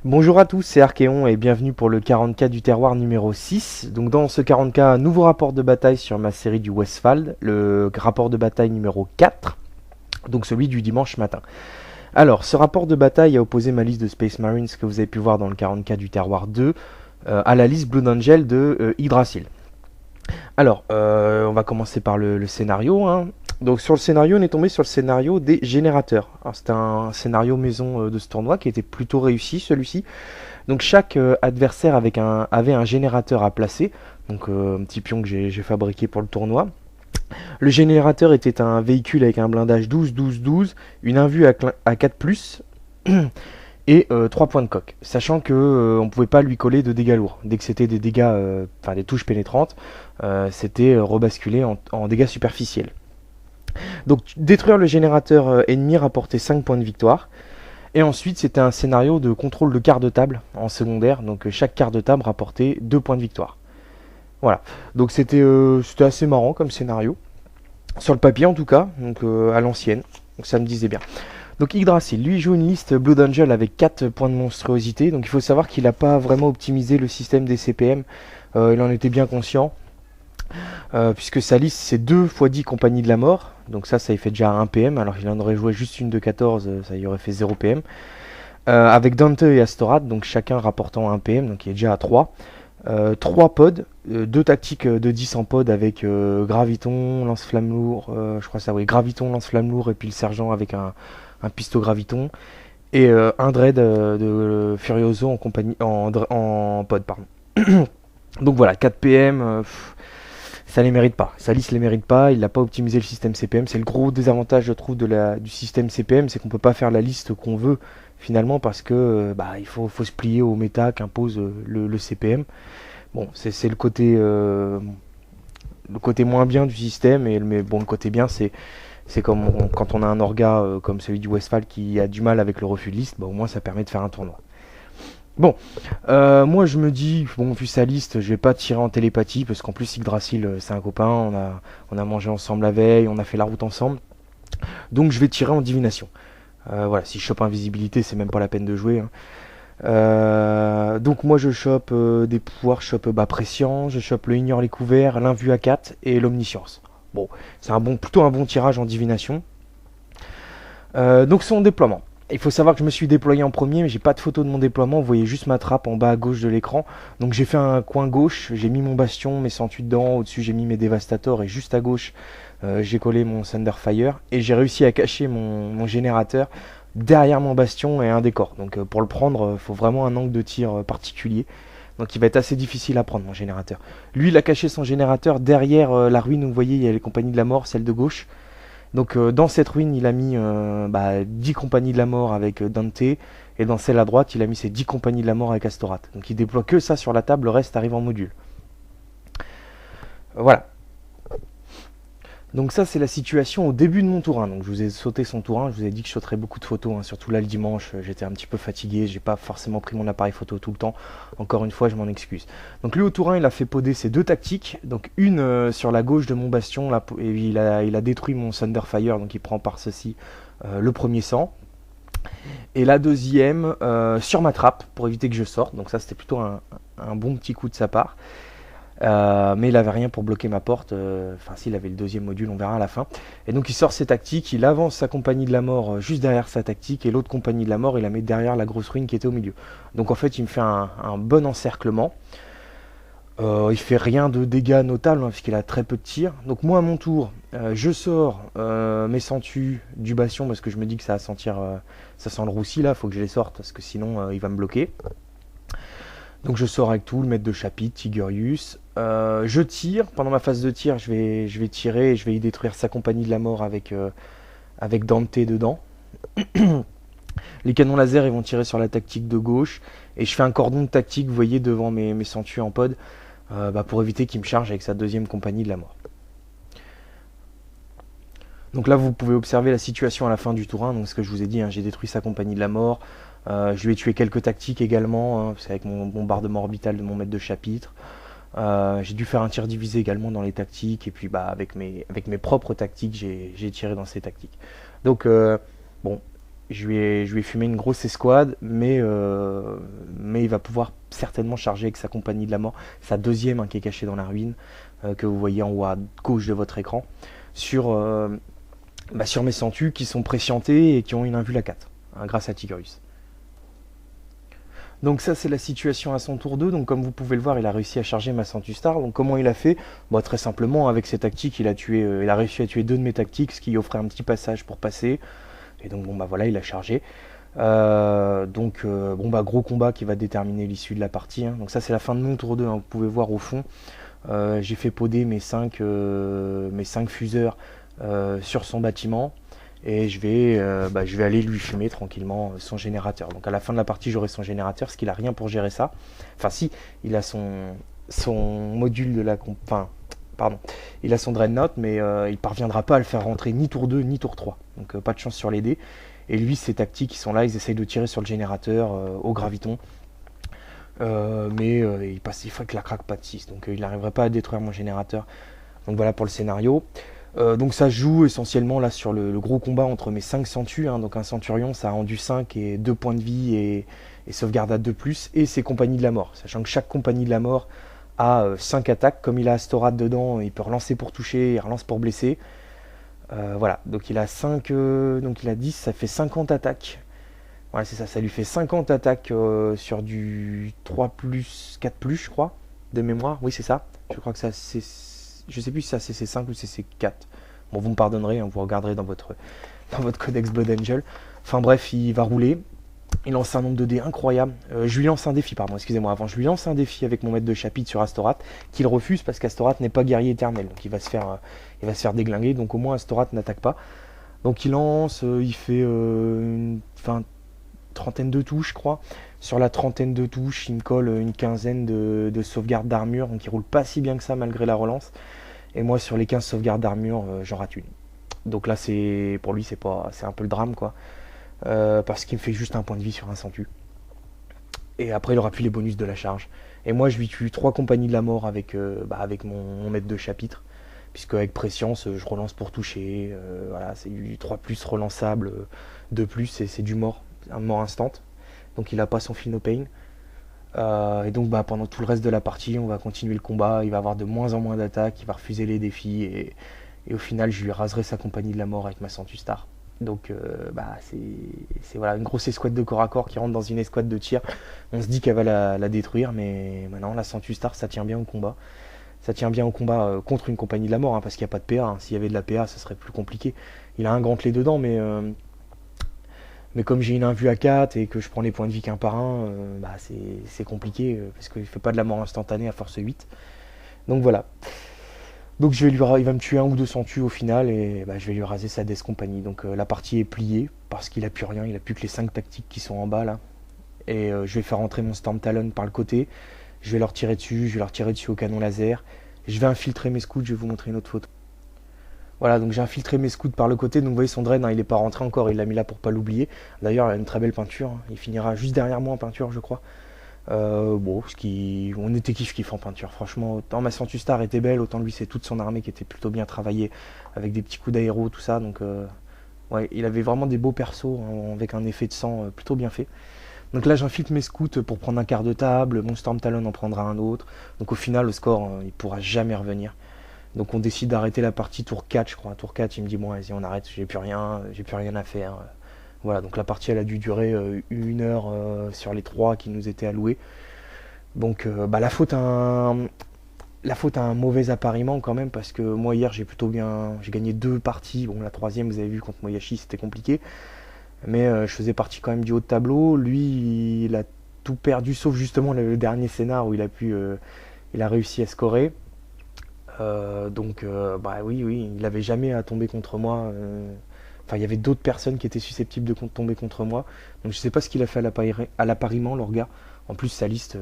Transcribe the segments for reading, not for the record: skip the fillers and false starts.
Bonjour à tous, c'est Archéon et bienvenue pour le 40K du terroir numéro 6. Donc dans ce 40K, nouveau rapport de bataille sur ma série du Westphal, le rapport de bataille numéro 4, donc celui du dimanche matin. Alors, ce rapport de bataille a opposé ma liste de Space Marines que vous avez pu voir dans le 40K du terroir 2 à la liste Blood Angel de Yggdrasil. Alors, on va commencer par le scénario, hein. Donc sur le scénario, on est tombé sur le scénario des générateurs. Alors c'était un scénario maison de ce tournoi qui était plutôt réussi, celui-ci. Donc chaque adversaire avait un générateur à placer, donc un petit pion que j'ai fabriqué pour le tournoi. Le générateur était un véhicule avec un blindage 12-12-12, une invue à 4+, et 3 points de coque. Sachant que on pouvait pas lui coller de dégâts lourds. Dès que c'était des dégâts, enfin des touches pénétrantes, c'était rebasculé en dégâts superficiels. Donc détruire le générateur ennemi rapportait 5 points de victoire. Et ensuite c'était un scénario de contrôle de quart de table en secondaire. Donc chaque quart de table rapportait 2 points de victoire. Voilà. Donc c'était assez marrant comme scénario. Sur le papier en tout cas, donc à l'ancienne. Donc ça me disait bien. Donc Yggdrasil, lui joue une liste Blood Angel avec 4 points de monstruosité. Donc il faut savoir qu'il n'a pas vraiment optimisé le système des CPM. Il en était bien conscient. Puisque sa liste c'est 2 x 10 compagnies de la mort, donc ça y fait déjà 1 PM, alors qu'il en aurait joué juste une de 14, ça y aurait fait 0 PM. Avec Dante et Astorat, donc chacun rapportant 1 PM, donc il est déjà à 3. 3 pods, 2 tactiques de 10 en pod avec Graviton, lance-flamme lourd, je crois ça, oui, Graviton, lance-flamme lourd, et puis le sergent avec un pisto Graviton, et un Dread de Furioso en, compagnie, en pod, pardon. Donc voilà, 4 PM, ça les mérite pas. Sa liste les mérite pas, il n'a pas optimisé le système CPM. C'est le gros désavantage, je trouve, du système CPM, c'est qu'on peut pas faire la liste qu'on veut finalement parce que il faut se plier au méta qu'impose le CPM. Bon, c'est le côté moins bien du système, mais bon, le côté bien, c'est comme quand on a un orga comme celui du Westphal qui a du mal avec le refus de liste, au moins ça permet de faire un tournoi. Bon, moi je me dis, bon, vu sa liste, je vais pas tirer en télépathie, parce qu'en plus Yggdrasil c'est un copain, on a mangé ensemble la veille, on a fait la route ensemble, donc je vais tirer en divination. Voilà, si je chope invisibilité, c'est même pas la peine de jouer, hein. Donc moi je chope des pouvoirs, je chope prescience, je chope le ignore les couverts, l'invue à 4 et l'omniscience. Bon, c'est plutôt un bon tirage en divination. Donc son déploiement. Il faut savoir que je me suis déployé en premier, mais j'ai pas de photo de mon déploiement. Vous voyez juste ma trappe en bas à gauche de l'écran. Donc j'ai fait un coin gauche, j'ai mis mon bastion, mes 108 dedans, au-dessus j'ai mis mes dévastators, et juste à gauche j'ai collé mon Thunderfire, et j'ai réussi à cacher mon générateur derrière mon bastion et un décor. Donc pour le prendre, il faut vraiment un angle de tir particulier. Donc il va être assez difficile à prendre, mon générateur. Lui, il a caché son générateur derrière la ruine où vous voyez, il y a les compagnies de la mort, celle de gauche. Donc dans cette ruine, il a mis 10 compagnies de la mort avec Dante, et dans celle à droite, il a mis ses 10 compagnies de la mort avec Astorat. Donc il déploie que ça sur la table, le reste arrive en module. Voilà. Donc ça, c'est la situation au début de mon tour 1. Donc je vous ai sauté son tour 1, je vous ai dit que je sauterais beaucoup de photos, hein. Surtout là le dimanche, j'étais un petit peu fatigué, j'ai pas forcément pris mon appareil photo tout le temps. Encore une fois, je m'en excuse. Donc lui au tour 1, il a fait poder ses 2 tactiques. Donc une sur la gauche de mon bastion, là, et il a détruit mon Thunderfire, donc il prend par ceci le premier sang. Et la deuxième sur ma trappe, pour éviter que je sorte. Donc ça, c'était plutôt un bon petit coup de sa part. Mais il avait rien pour bloquer ma porte. Enfin, s'il avait le deuxième module, on verra à la fin. Et donc, il sort ses tactiques, il avance sa compagnie de la mort juste derrière sa tactique, et l'autre compagnie de la mort, il la met derrière la grosse ruine qui était au milieu. Donc, en fait, il me fait un bon encerclement. Il fait rien de dégâts notables, hein, puisqu'il a très peu de tirs. Donc, moi, à mon tour, je sors mes sentus du bastion, parce que je me dis que ça va sentir, ça sent le roussi là, faut que je les sorte, parce que sinon, il va me bloquer. Donc je sors avec tout, le maître de chapitre, Tigurius. Je tire, pendant ma phase de tir, je vais tirer et je vais y détruire sa compagnie de la mort avec Dante dedans. Les canons laser, ils vont tirer sur la tactique de gauche. Et je fais un cordon de tactique, vous voyez, devant mes sentus en pod, pour éviter qu'il me charge avec sa deuxième compagnie de la mort. Donc là, vous pouvez observer la situation à la fin du tour 1. Donc ce que je vous ai dit, hein, j'ai détruit sa compagnie de la mort. Je lui ai tué quelques tactiques également, hein, parce qu'avec mon bombardement orbital de mon maître de chapitre. J'ai dû faire un tir divisé également dans les tactiques, et puis avec mes propres tactiques, j'ai tiré dans ces tactiques. Donc bon, Je lui ai fumé une grosse escouade, mais il va pouvoir certainement charger avec sa compagnie de la mort, sa deuxième qui est cachée dans la ruine, que vous voyez en haut à gauche de votre écran, sur, sur mes centus qui sont prescientés et qui ont une invue à 4, grâce à Tigreus. Donc ça c'est la situation à son tour 2. Donc comme vous pouvez le voir, il a réussi à charger ma Centustar. Donc comment il a fait? Très simplement avec ses tactiques, il a réussi à tuer 2 de mes tactiques, ce qui offrait un petit passage pour passer. Et donc voilà, il a chargé. Gros combat qui va déterminer l'issue de la partie. Donc ça c'est la fin de mon tour 2. Vous pouvez voir au fond, j'ai fait poder mes 5 fuseurs sur son bâtiment. Et je vais aller lui fumer tranquillement son générateur. Donc à la fin de la partie, j'aurai son générateur, parce qu'il a rien pour gérer ça. Enfin si, il a son module de la... Enfin, pardon. Il a son Dreadnought, mais il parviendra pas à le faire rentrer ni tour 2, ni tour 3. Donc pas de chance sur les dés. Et lui, ses tactiques, ils sont là, ils essayent de tirer sur le générateur au graviton. Il faut que la craque pas de 6. Donc il n'arriverait pas à détruire mon générateur. Donc voilà pour le scénario. Donc ça joue essentiellement là sur le gros combat entre mes 5 centus. Donc un centurion, ça a rendu 5 et 2 points de vie et sauvegarde à 2+, et ses compagnies de la mort. Sachant que chaque compagnie de la mort a 5 attaques. Comme il a Astorat dedans, il peut relancer pour toucher, il relance pour blesser. Voilà, donc il a 5, donc il a 10, ça fait 50 attaques. Voilà, c'est ça, ça lui fait 50 attaques sur du 3+, 4+, je crois, de mémoire. Oui, c'est ça. Je crois que ça, c'est... Je sais plus si c'est CC5 ou CC4. Bon, vous me pardonnerez, vous regarderez dans votre codex Blood Angel. Enfin bref, il va rouler. Il lance un nombre de dés incroyable. Je lui lance un défi, pardon, excusez-moi, avant. Je lui lance un défi avec mon maître de chapitre sur Astorat, qu'il refuse parce qu'Astorat n'est pas guerrier éternel. Donc il va se faire déglinguer, donc au moins Astorat n'attaque pas. Donc il lance, il fait une trentaine de touches, je crois. Sur la trentaine de touches, il me colle une quinzaine de sauvegardes d'armure, donc il roule pas si bien que ça malgré la relance. Et moi, sur les 15 sauvegardes d'armure, j'en rate une. Donc là, pour lui, c'est un peu le drame, quoi. Parce qu'il me fait juste un point de vie sur un centu. Et après, il aura plus les bonus de la charge. Et moi, je lui tue 3 compagnies de la mort avec mon maître de chapitre. Puisque avec Prescience, je relance pour toucher. Voilà, c'est du 3+, relançable, 2+, et c'est du mort. Un mort instant. Donc il n'a pas son Feel No Pain. Et donc pendant tout le reste de la partie, on va continuer le combat. Il va avoir de moins en moins d'attaques, il va refuser les défis. Et au final, je lui raserai sa compagnie de la mort avec ma Centustar. Donc c'est voilà, une grosse escouade de corps à corps qui rentre dans une escouade de tir. On se dit qu'elle va la détruire, mais maintenant la Centustar, ça tient bien au combat. Ça tient bien au combat contre une compagnie de la mort, parce qu'il n'y a pas de PA. S'il y avait de la PA, ça serait plus compliqué. Il a un gantelet dedans, mais comme j'ai une invue à 4 et que je prends les points de vie qu'un par un, c'est compliqué, parce qu'il ne fait pas de la mort instantanée à force 8. Donc voilà. Donc il va me tuer 1 ou 2 centus au final, et je vais lui raser sa Death Company. Donc la partie est pliée, parce qu'il a plus rien, il a plus que les 5 tactiques qui sont en bas là. Et je vais faire rentrer mon Storm Talon par le côté, je vais leur tirer dessus au canon laser, je vais infiltrer mes scouts, je vais vous montrer une autre photo. Voilà, donc j'ai infiltré mes scouts par le côté, donc vous voyez son Drain, il n'est pas rentré encore, il l'a mis là pour pas l'oublier. D'ailleurs, il a une très belle peinture, il finira juste derrière moi en peinture, je crois. On était kiff en peinture, franchement. Autant ma Centustar était belle, autant lui c'est toute son armée qui était plutôt bien travaillée, avec des petits coups d'aéro, tout ça. Donc ouais, il avait vraiment des beaux persos, avec un effet de sang plutôt bien fait. Donc là j'infiltre mes scouts pour prendre un quart de table, mon Storm Talon en prendra un autre. Donc au final le score il pourra jamais revenir. Donc on décide d'arrêter la partie tour 4, je crois. Tour 4, il me dit bon vas-y on arrête, j'ai plus rien à faire. Voilà, donc la partie elle a dû durer 1 heure sur les 3 qui nous étaient alloués. Donc la faute à un mauvais appariement quand même, parce que moi hier j'ai gagné 2 parties. Bon, la troisième vous avez vu contre Moyashi c'était compliqué, mais je faisais partie quand même du haut de tableau. Lui il a tout perdu sauf justement le dernier scénar où il a réussi à scorer. Oui, il n'avait jamais à tomber contre moi. Enfin, il y avait d'autres personnes qui étaient susceptibles de tomber contre moi. Donc je sais pas ce qu'il a fait à l'appariement, le gars. En plus, sa liste,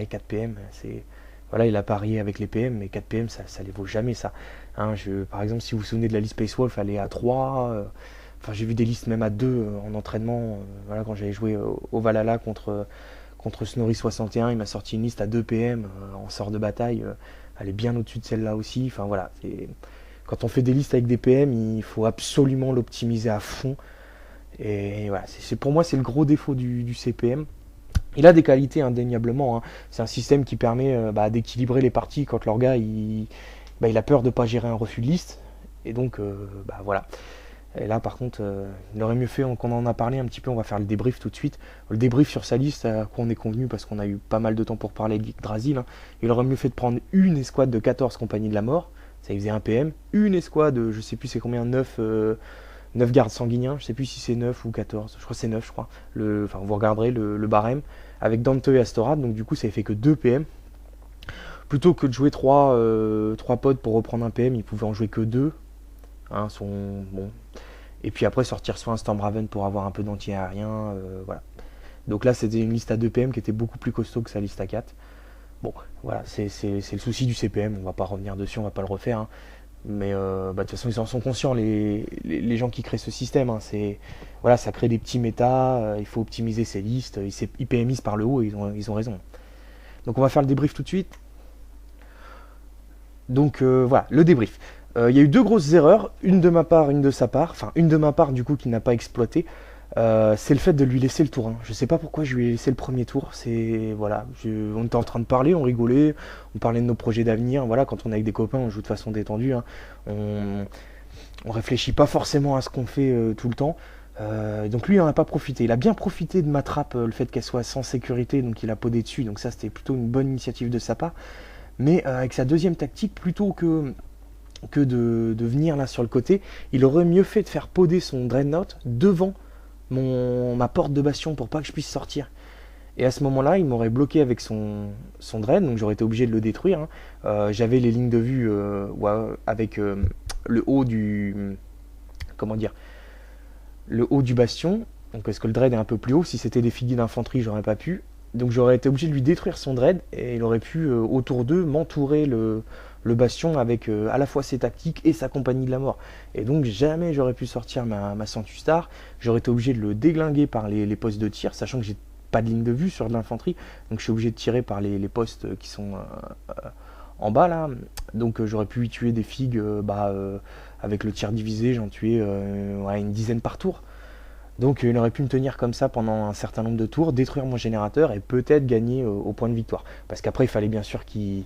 4 PM, voilà, il a parié avec les PM, mais 4 PM, ça les vaut jamais, ça. Par exemple, si vous vous souvenez de la liste Space Wolf, elle est à 3. Enfin, j'ai vu des listes même à 2 en entraînement. Voilà, quand j'avais joué au Valhalla contre Snorri 61, il m'a sorti une liste à 2 PM en sort de bataille. Elle est bien au-dessus de celle-là aussi. Enfin voilà, quand on fait des listes avec des PM, il faut absolument l'optimiser à fond. Et voilà, pour moi c'est le gros défaut du CPM. Il a des qualités indéniablement, hein. C'est un système qui permet d'équilibrer les parties quand l'orga il a peur de ne pas gérer un refus de liste. Et donc voilà. Et là par contre, il aurait mieux fait qu'on en a parlé un petit peu, on va faire le débrief tout de suite. Le débrief sur sa liste, à quoi on est convenu parce qu'on a eu pas mal de temps pour parler avec Yggdrasil, hein. Il aurait mieux fait de prendre une escouade de 14 compagnies de la mort, ça il faisait un PM, une escouade, je sais plus c'est combien, 9 gardes sanguiniens, je sais plus si c'est 9 ou 14, je crois que c'est 9 je crois. Enfin vous regarderez le barème, avec Dante et Astorad, donc du coup ça fait que 2 PM. Plutôt que de jouer 3 pods pour reprendre un PM, il pouvait en jouer que 2. Hein, bon. Et puis après sortir soit un Stormraven pour avoir un peu d'anti-aérien, voilà. Donc là c'était une liste à 2 PM qui était beaucoup plus costaud que sa liste à 4. Bon, voilà, c'est le souci du CPM, on va pas revenir dessus, on va pas le refaire, hein. Mais de toute façon, ils en sont conscients, les gens qui créent ce système, hein. Voilà, ça crée des petits méta, il faut optimiser ses listes, ils PMisent par le haut, et ils ont raison. Donc on va faire le débrief tout de suite. Donc voilà, le débrief. Il y a eu 2 grosses erreurs, une de ma part, une de sa part. Enfin, une de ma part, du coup, qu'il n'a pas exploité. C'est le fait de lui laisser le tour 1. Je sais pas pourquoi je lui ai laissé le premier tour. Voilà, on était en train de parler, on rigolait, on parlait de nos projets d'avenir. Voilà, quand on est avec des copains, on joue de façon détendue, hein. On réfléchit pas forcément à ce qu'on fait tout le temps. Donc lui, il en a pas profité. Il a bien profité de ma trappe, le fait qu'elle soit sans sécurité, donc il a podé dessus. Donc ça, c'était plutôt une bonne initiative de sa part. Mais avec sa deuxième tactique, plutôt que de venir là sur le côté, il aurait mieux fait de faire poder son Dreadnought devant ma porte de bastion pour pas que je puisse sortir. Et à ce moment-là, il m'aurait bloqué avec son Dread, donc j'aurais été obligé de le détruire, hein. J'avais les lignes de vue avec le haut du... Comment dire, le haut du bastion, donc parce que le Dread est un peu plus haut. Si c'était des figuiers d'infanterie, j'aurais pas pu. Donc j'aurais été obligé de lui détruire son Dread, et il aurait pu, autour d'eux, m'entourer le bastion avec à la fois ses tactiques et sa compagnie de la mort. Et donc jamais j'aurais pu sortir ma Centustar. J'aurais été obligé de le déglinguer par les postes de tir, sachant que j'ai pas de ligne de vue sur de l'infanterie, donc je suis obligé de tirer par les postes qui sont en bas là. Donc j'aurais pu y tuer des figues, avec le tir divisé, j'en tuais une dizaine par tour. Donc il aurait pu me tenir comme ça pendant un certain nombre de tours, détruire mon générateur et peut-être gagner au point de victoire. Parce qu'après il fallait bien sûr qu'il...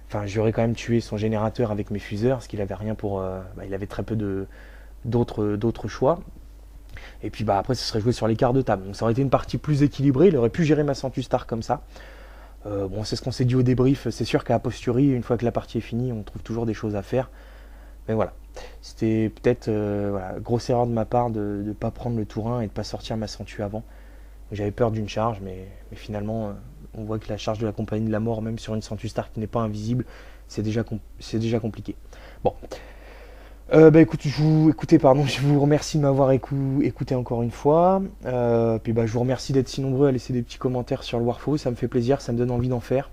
Enfin, j'aurais quand même tué son générateur avec mes fuseurs, parce qu'il avait rien pour... il avait très peu d'autres choix. Et puis après, ce serait joué sur les quarts de table. Donc ça aurait été une partie plus équilibrée, il aurait pu gérer ma Centustar comme ça. Bon, c'est ce qu'on s'est dit au débrief. C'est sûr qu'à posteriori, une fois que la partie est finie, on trouve toujours des choses à faire. Mais voilà, c'était peut-être grosse erreur de ma part de ne pas prendre le tour 1 et de ne pas sortir ma Centu avant. J'avais peur d'une charge, mais finalement, on voit que la charge de la compagnie de la mort, même sur une Centustar qui n'est pas invisible, c'est déjà compliqué. Bon. Écoutez, je vous remercie de m'avoir écouté encore une fois. Puis je vous remercie d'être si nombreux à laisser des petits commentaires sur le Warfo, ça me fait plaisir, ça me donne envie d'en faire.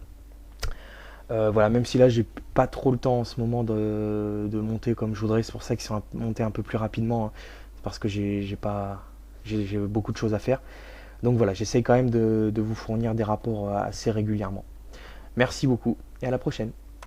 Voilà, même si là j'ai pas trop le temps en ce moment de monter comme je voudrais, c'est pour ça qu'ils sont montés un peu plus rapidement, hein. C'est parce que j'ai beaucoup de choses à faire. Donc voilà, j'essaye quand même de vous fournir des rapports assez régulièrement. Merci beaucoup et à la prochaine.